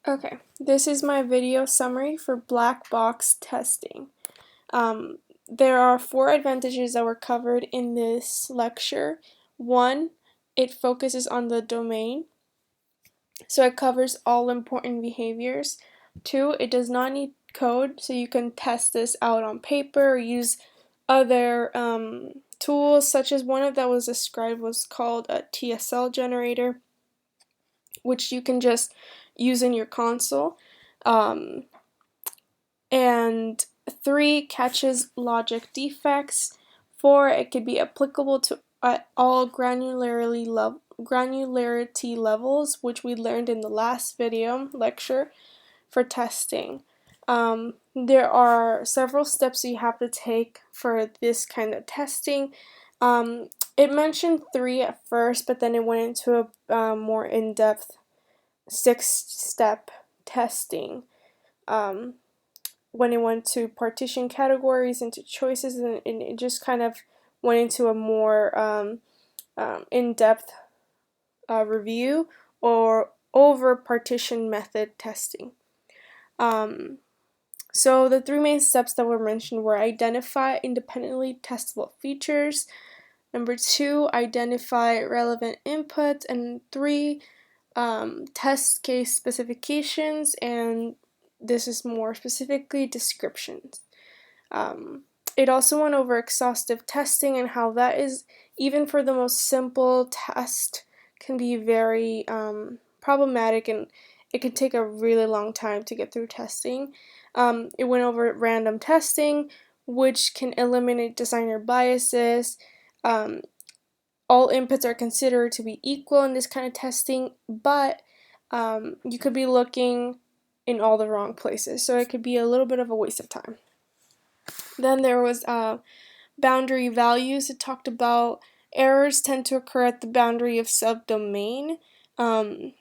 Okay, this is my video summary for black box testing. There are 4 advantages that were covered in this lecture. 1, it focuses on the domain, so it covers all important behaviors. 2, it does not need code, so you can test this out on paper or use other tools, such as one that was described was called a TSL generator, which you can just use in your console. Um, and 3, catches logic defects. 4, it could be applicable to all granularity levels, which we learned in the last video lecture for testing. There are several steps you have to take for this kind of testing. It mentioned 3 at first, but then it went into a more in-depth 6-step testing. When it went to partition categories into choices, and it just kind of went into a more in-depth review or over partition method testing. So the 3 main steps that were mentioned were identify independently testable features, number 2, identify relevant inputs, and 3, test case specifications, and this is more specifically descriptions. It also went over exhaustive testing and how that is, even for the most simple test, can be very problematic, and it can take a really long time to get through testing. It went over random testing, which can eliminate designer biases. All inputs are considered to be equal in this kind of testing, but you could be looking in all the wrong places, so it could be a little bit of a waste of time. Then there was boundary values. It talked about errors tend to occur at the boundary of subdomain, and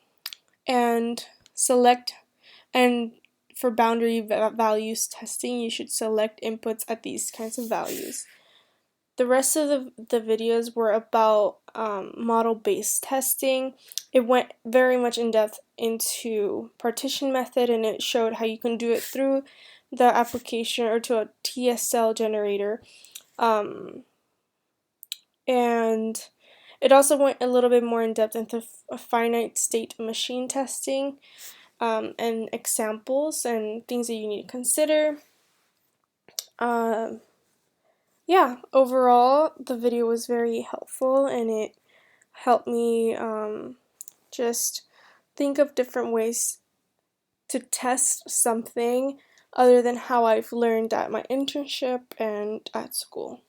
for boundary values testing, you should select inputs at these kinds of values. The rest of the videos were about model-based testing. It went very much in depth into partition method, and it showed how you can do it through the application or to a TSL generator. And it also went a little bit more in depth into finite state machine testing, and examples and things that you need to consider. Yeah, overall, the video was very helpful, and it helped me just think of different ways to test something other than how I've learned at my internship and at school.